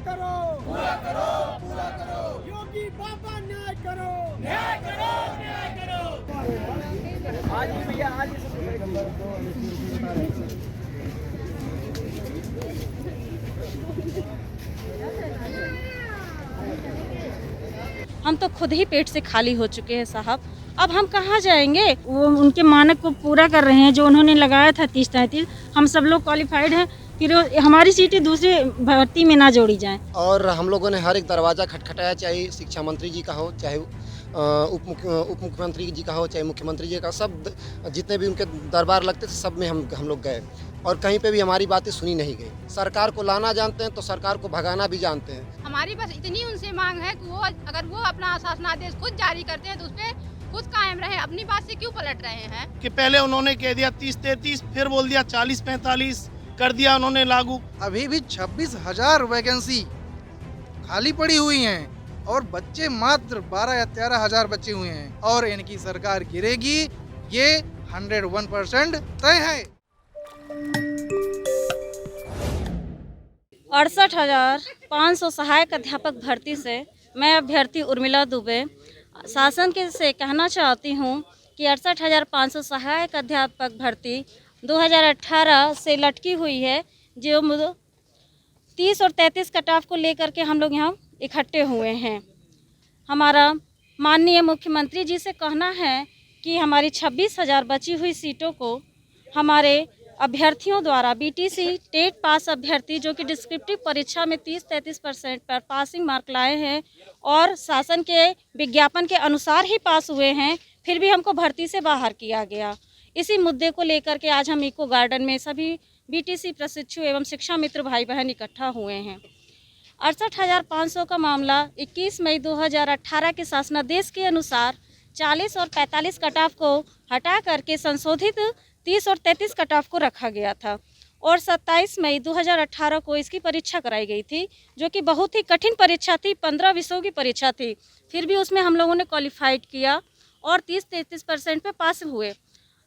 करो, पूरा करो, पूरा करो। योगी बाबा न्याय करो, न्याय करो, न्याय करो। आज ही भैया आज ही हम तो खुद ही पेट से खाली हो चुके हैं साहब। अब हम कहाँ जाएंगे? वो उनके मानक को पूरा कर रहे हैं जो उन्होंने लगाया था 30-33। हम सब लोग क्वालिफाइड हैं, फिर हमारी सीटें दूसरी भर्ती में ना जोड़ी जाएं। और हम लोगों ने हर एक दरवाज़ा खटखटाया, चाहे शिक्षा मंत्री जी का हो, चाहे उप मुख्यमंत्री जी का हो, चाहे मुख्यमंत्री जी का, सब जितने भी उनके दरबार लगते थे सब में हम लोग गए और कहीं पे भी हमारी बातें सुनी नहीं गई। सरकार को लाना जानते हैं तो सरकार को भगाना भी जानते हैं। हमारी बस इतनी उनसे मांग है कि वो अगर वो अपना शासनादेश खुद जारी करते हैं तो उस पर खुद कायम रहे, अपनी बात से क्यों पलट रहे हैं? कि पहले उन्होंने कह दिया 30-33, फिर बोल दिया 40-45 कर दिया उन्होंने लागू। अभी भी 26,000 वैकेंसी खाली पड़ी हुई हैं और बच्चे मात्र 12 या 13,000 बचे हुए हैं और इनकी सरकार गिरेगी, ये 101% तय है। 68,500 सहायक अध्यापक भर्ती से मैं अभ्यर्थी उर्मिला दुबे शासन के से कहना चाहती हूँ कि 68,500 सहायक अध्यापक भर्ती 2018 से लटकी हुई है, जो 30 और 33 कट ऑफ को लेकर के हम लोग यहाँ इकट्ठे हुए हैं। हमारा माननीय मुख्यमंत्री जी से कहना है कि हमारी 26,000 बची हुई सीटों को हमारे अभ्यर्थियों द्वारा बीटीसी टेट पास अभ्यर्थी जो कि डिस्क्रिप्टिव परीक्षा में 30-33% पर पासिंग मार्क लाए हैं और शासन के विज्ञापन के अनुसार ही पास हुए हैं, फिर भी हमको भर्ती से बाहर किया गया। इसी मुद्दे को लेकर के आज हम इको गार्डन में सभी बीटीसी प्रशिक्षु एवं शिक्षा मित्र भाई बहन इकट्ठा हुए हैं। 68,500 का मामला 21 मई 2018 के शासनादेश के अनुसार 40 और 45 कट ऑफ को हटा करके संशोधित 30 और 33 कट ऑफ को रखा गया था और 27 मई 2018 को इसकी परीक्षा कराई गई थी, जो कि बहुत ही कठिन परीक्षा थी। 15 विषयों की परीक्षा थी, फिर भी उसमें हम लोगों ने क्वालिफाइड किया और 30-33% पे पास हुए।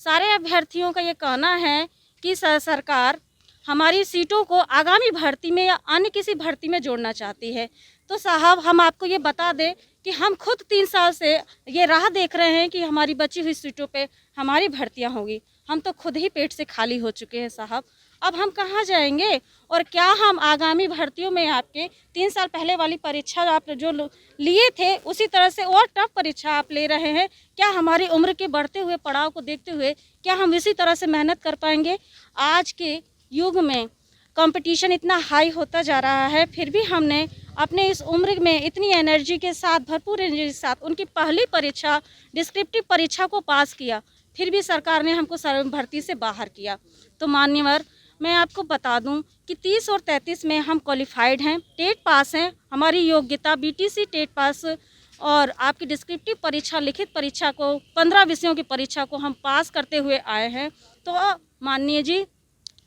सारे अभ्यर्थियों का ये कहना है कि सरकार हमारी सीटों को आगामी भर्ती में या अन्य किसी भर्ती में जोड़ना चाहती है। तो साहब हम आपको ये बता दें कि हम खुद 3 साल से ये राह देख रहे हैं कि हमारी बची हुई सीटों पे हमारी भर्तियां होगी। हम तो खुद ही पेट से खाली हो चुके हैं साहब। अब हम कहाँ जाएंगे और क्या हम आगामी भर्तियों में आपके 3 साल पहले वाली परीक्षा आप जो लिए थे उसी तरह से और टफ परीक्षा आप ले रहे हैं? क्या हमारी उम्र के बढ़ते हुए पड़ाव को देखते हुए क्या हम इसी तरह से मेहनत कर पाएंगे? आज के युग में कंपटीशन इतना हाई होता जा रहा है, फिर भी हमने अपने इस उम्र में इतनी एनर्जी के साथ, भरपूर एनर्जी के साथ उनकी पहली परीक्षा डिस्क्रिप्टिव परीक्षा को पास किया, फिर भी सरकार ने हमको भर्ती से बाहर किया। तो मान्यवर मैं आपको बता दूं कि 30 और 33 में हम क्वालिफाइड हैं, टेट पास हैं, हमारी योग्यता बीटीसी टेट पास और आपकी डिस्क्रिप्टिव परीक्षा लिखित परीक्षा को 15 विषयों की परीक्षा को हम पास करते हुए आए हैं। तो माननीय जी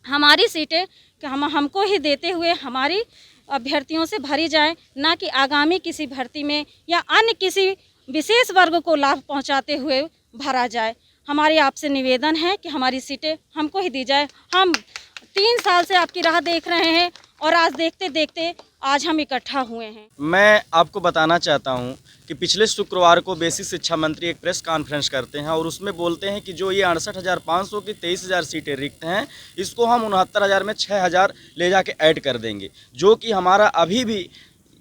हमारी सीटें कि हमको ही देते हुए हमारी अभ्यर्थियों से भरी जाए, ना कि आगामी किसी भर्ती में या अन्य किसी विशेष वर्ग को लाभ पहुंचाते हुए भरा जाए। हमारी आपसे निवेदन है कि हमारी सीटें हमको ही दी जाए। हम 3 साल से आपकी राह देख रहे हैं और आज देखते देखते आज हम इकट्ठा हुए हैं। मैं आपको बताना चाहता हूं कि पिछले शुक्रवार को बेसिक शिक्षा मंत्री एक प्रेस कॉन्फ्रेंस करते हैं और उसमें बोलते हैं कि जो ये 68,500 की 23,000 सीटें रिक्त हैं, इसको हम 69,000 में 6,000 ले जाके ऐड कर देंगे, जो कि हमारा अभी भी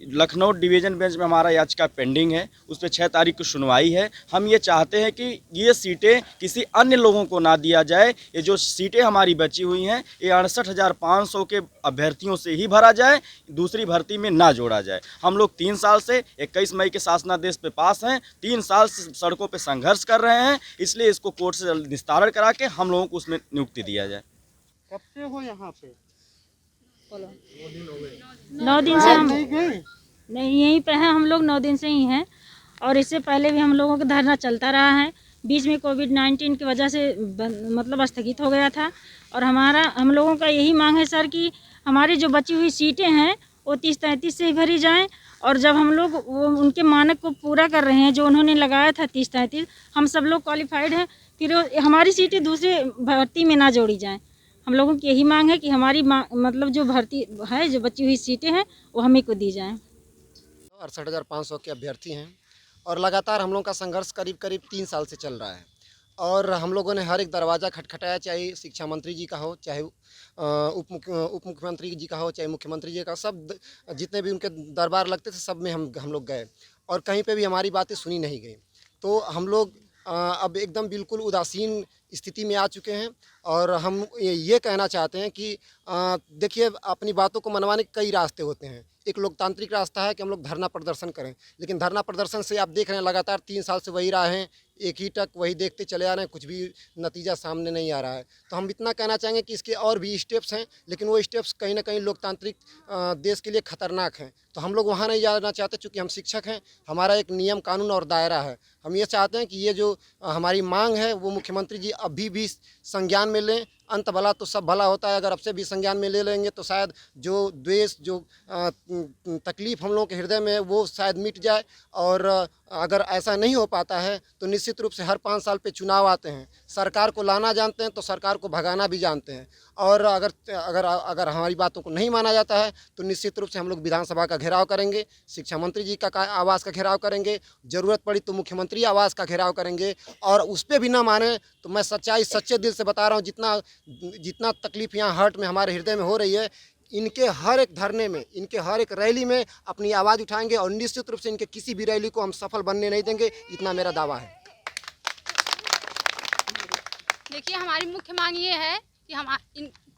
लखनऊ डिवीज़न बेंच में हमारा याचिका पेंडिंग है, उस पर 6 तारीख को सुनवाई है। हम ये चाहते हैं कि ये सीटें किसी अन्य लोगों को ना दिया जाए। ये जो सीटें हमारी बची हुई हैं ये 68,500 के अभ्यर्थियों से ही भरा जाए, दूसरी भर्ती में ना जोड़ा जाए। हम लोग 3 साल से 21 मई के शासनादेश पे पास हैं, 3 साल से सड़कों पर संघर्ष कर रहे हैं, इसलिए इसको कोर्ट से निस्तारण करा के हम लोगों को उसमें नियुक्ति दिया जाए। कब से हो यहाँ पे? 9 दिन से हम नहीं यहीं पे हैं, हम लोग 9 दिन से ही हैं और इससे पहले भी हम लोगों का धरना चलता रहा है। बीच में कोविड-19 की वजह से मतलब स्थगित हो गया था और हम लोगों का यही मांग है सर कि हमारी जो बची हुई सीटें हैं वो 30-33 से ही भरी जाएं और जब हम लोग वो उनके मानक को पूरा कर रहे हैं जो उन्होंने लगाया था 30-33, हम सब लोग क्वालिफाइड हैं, फिर हमारी सीटें दूसरी भर्ती में ना जोड़ी जाएँ। हम लोगों की यही मांग है कि हमारी मतलब जो भर्ती है, जो बची हुई सीटें हैं, वो हमें को दी जाएं। 68,500 के अभ्यर्थी हैं और लगातार हम लोगों का संघर्ष करीब करीब 3 साल से चल रहा है और हम लोगों ने हर एक दरवाज़ा खटखटाया, चाहे शिक्षा मंत्री जी का हो, चाहे उप मुख्यमंत्री जी का हो, चाहे मुख्यमंत्री जी का, सब जितने भी उनके दरबार लगते थे सब में हम लोग गए और कहीं पे भी हमारी बातें सुनी नहीं गई। तो हम लोग अब एकदम बिल्कुल उदासीन स्थिति में आ चुके हैं और हम ये कहना चाहते हैं कि देखिए, अपनी बातों को मनवाने के कई रास्ते होते हैं। एक लोकतांत्रिक रास्ता है कि हम लोग धरना प्रदर्शन करें, लेकिन धरना प्रदर्शन से आप देख रहे हैं लगातार 3 साल से वही रहे हैं, एक ही टक वही देखते चले आ रहे हैं, कुछ भी नतीजा सामने नहीं आ रहा है। तो हम इतना कहना चाहेंगे कि इसके और भी स्टेप्स हैं, लेकिन वो स्टेप्स कहीं ना कहीं लोकतांत्रिक देश के लिए खतरनाक हैं। तो हम लोग वहाँ नहीं जाना चाहते, चूँकि हम शिक्षक हैं, हमारा एक नियम कानून और दायरा है। हम ये चाहते हैं कि ये जो हमारी मांग है वो मुख्यमंत्री जी अभी भी संज्ञान में लें। अंत भला तो सब भला होता है, अगर अब से भी संज्ञान में ले लेंगे तो शायद जो द्वेष, जो तकलीफ़ हम लोगों के हृदय में है वो शायद मिट जाए। और अगर ऐसा नहीं हो पाता है तो निश्चित रूप से हर 5 साल पे चुनाव आते हैं, सरकार को लाना जानते हैं तो सरकार को भगाना भी जानते हैं। और अगर अगर अगर हमारी बातों को नहीं माना जाता है तो निश्चित रूप से हम लोग विधानसभा का घेराव करेंगे, शिक्षा मंत्री जी का आवास का घेराव करेंगे, ज़रूरत पड़ी तो मुख्यमंत्री आवास का घेराव करेंगे। और उस पर भी ना माने तो मैं सच्चे दिल से बता रहा हूँ, जितना तकलीफ़ यहाँ हर्ट में हमारे हृदय में हो रही है, इनके हर एक धरने में, इनके हर एक रैली में अपनी आवाज़ उठाएंगे और निश्चित रूप से इनके किसी भी रैली को हम सफल बनने नहीं देंगे, इतना मेरा दावा है। देखिए, हमारी मुख्य मांग ये है कि हम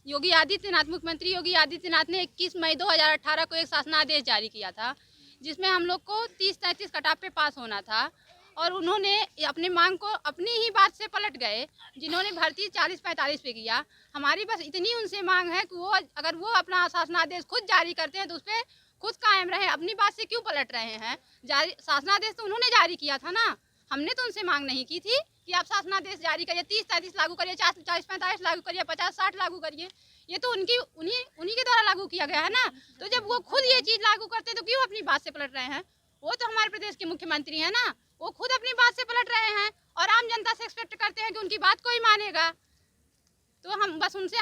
योगी आदित्यनाथ, मुख्यमंत्री योगी आदित्यनाथ ने 21 मई 2018 को एक शासनादेश जारी किया था, जिसमें हम लोग को 30-33 कटाव पे पास होना था और उन्होंने अपनी मांग को अपनी ही बात से पलट गए, जिन्होंने भर्ती 40-45 पे किया। हमारी बस इतनी उनसे मांग है कि वो अगर वो अपना शासनादेश खुद जारी करते हैं तो उस पर खुद कायम रहे, अपनी बात से क्यों पलट रहे हैं। शासनादेश तो उन्होंने जारी किया था ना, हमने तो उनसे मांग नहीं की थी कि आप शासनादेश जारी करिए, 30-33 लागू करिए, 40-45 लागू करिए, 50-60 लागू करिए। ये तो उन्हीं के द्वारा लागू किया गया है ना। तो जब वो खुद ये चीज़ लागू करते हैं तो क्यों अपनी बात से पलट रहे हैं। वो तो हमारे प्रदेश के मुख्यमंत्री हैं ना, वो खुद अपनी बात से पलट रहे हैं और आम जनता से एक्सपेक्ट करते हैं कि उनकी बात कोई मानेगा। तो हम बस उनसे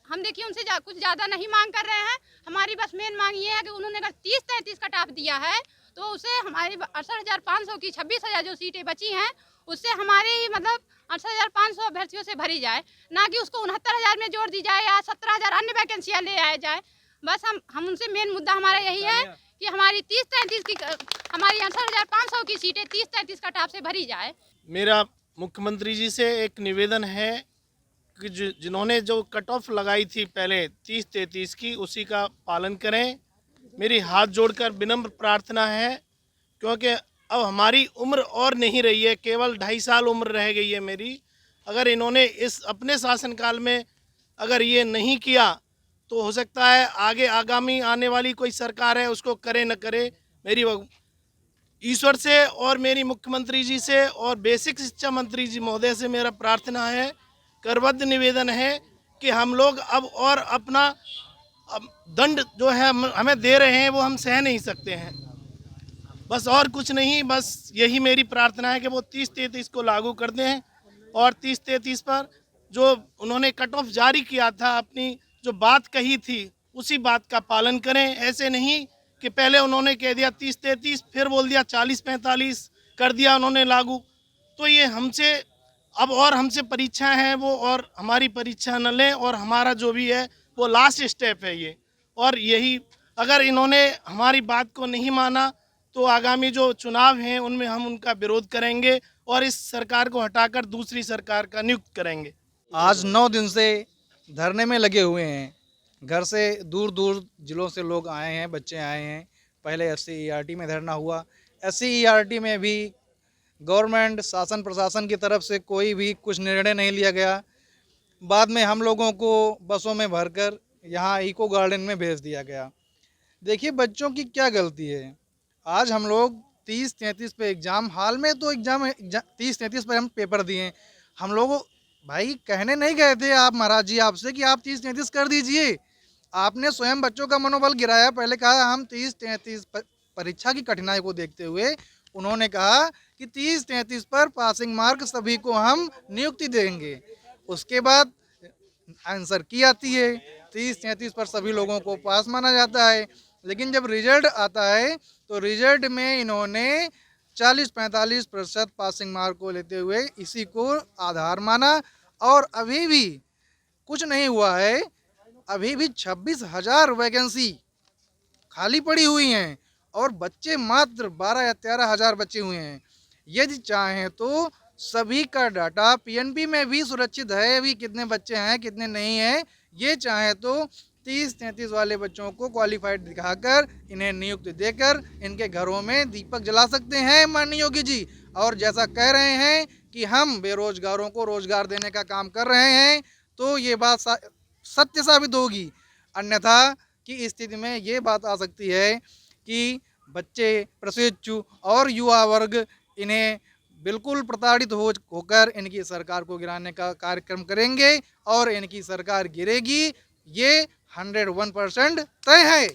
हम देखिए उनसे कुछ ज़्यादा नहीं मांग कर रहे हैं। हमारी बस मेन मांग ये है कि उन्होंने अगर 30-33 का टाप दिया है तो उसे हमारी 68,500 की 26,000 जो सीटें बची हैं उससे हमारे ही मतलब 68,500 अभ्यर्थियों से भरी जाए, ना कि उसको 69,000 में जोड़ दी जाए या 17,000 अन्य वैकेंसियाँ ले आए जाए। बस हम उनसे मेन मुद्दा हमारा यही है कि हमारी 30-33 की, हमारी 68,500 की सीटें 30-33 का टाप से भरी जाए। मेरा मुख्यमंत्री जी से एक निवेदन है कि जिन्होंने जो कट ऑफ लगाई थी पहले 30-33 की, उसी का पालन करें। मेरी हाथ जोड़कर विनम्र प्रार्थना है, क्योंकि अब हमारी उम्र और नहीं रही है, केवल 2.5 साल उम्र रह गई है मेरी। अगर इन्होंने इस अपने शासनकाल में अगर ये नहीं किया तो हो सकता है आगे आगामी आने वाली कोई सरकार है उसको करे न करे। मेरी ईश्वर से और मेरी मुख्यमंत्री जी से और बेसिक शिक्षा मंत्री जी महोदय से मेरा प्रार्थना है, करबद्ध निवेदन है कि हम लोग अब और अपना दंड जो है हमें दे रहे हैं वो हम सह नहीं सकते हैं। बस और कुछ नहीं, बस यही मेरी प्रार्थना है कि वो 30-33 को लागू कर दें और 30-33 पर जो उन्होंने कट ऑफ जारी किया था, अपनी जो बात कही थी उसी बात का पालन करें। ऐसे नहीं कि पहले उन्होंने कह दिया 30-33, फिर बोल दिया 40-45 कर दिया उन्होंने लागू। तो ये हमसे अब और हमसे परीक्षा है वो, और हमारी परीक्षा न लें और हमारा जो भी है वो लास्ट स्टेप है ये। और यही अगर इन्होंने हमारी बात को नहीं माना तो आगामी जो चुनाव हैं उनमें हम उनका विरोध करेंगे और इस सरकार को हटाकर दूसरी सरकार का नियुक्त करेंगे। आज 9 दिन से धरने में लगे हुए हैं। घर से दूर दूर जिलों से लोग आए हैं, बच्चे आए हैं। पहले SC-ERT में धरना हुआ, SC-ERT में भी गवर्नमेंट शासन प्रशासन की तरफ से कोई भी कुछ निर्णय नहीं लिया गया। बाद में हम लोगों को बसों में भरकर यहाँ इको गार्डन में भेज दिया गया। देखिए बच्चों की क्या गलती है। आज हम लोग 30-33 पे एग्ज़ाम, हाल में तो एग्ज़ाम 30-33 पर हम पेपर दिए। हम लोग भाई कहने नहीं गए थे आप महाराज जी आपसे कि आप 30-33 कर दीजिए। आपने स्वयं बच्चों का मनोबल गिराया। पहले कहा हम 30-33 परीक्षा की कठिनाई को देखते हुए उन्होंने कहा कि 30-33 पर पासिंग मार्क सभी को हम नियुक्ति देंगे। उसके बाद आंसर की आती है, 30-33 पर सभी लोगों को पास माना जाता है। लेकिन जब रिजल्ट आता है तो रिजल्ट में इन्होंने 40-45% पासिंग मार्क को लेते हुए इसी को आधार माना और अभी भी कुछ नहीं हुआ है। अभी भी 26,000 वैकेंसी खाली पड़ी हुई हैं और बच्चे मात्र 12 या 13,000 बच्चे हुए हैं। यदि चाहें तो सभी का डाटा पीएनबी में भी सुरक्षित है, अभी कितने बच्चे हैं कितने नहीं हैं। ये चाहें तो 30-33 वाले बच्चों को क्वालिफाइड दिखाकर इन्हें नियुक्ति देकर इनके घरों में दीपक जला सकते हैं माननीय योगी जी। और जैसा कह रहे हैं कि हम बेरोजगारों को रोजगार देने का काम कर रहे हैं, तो ये बात सत्य साबित होगी। अन्यथा की स्थिति में ये बात आ सकती है कि बच्चे, प्रशिक्षु और युवा वर्ग इन्हें बिल्कुल प्रताड़ित होकर इनकी सरकार को गिराने का कार्यक्रम करेंगे और इनकी सरकार गिरेगी, ये 101% तय है।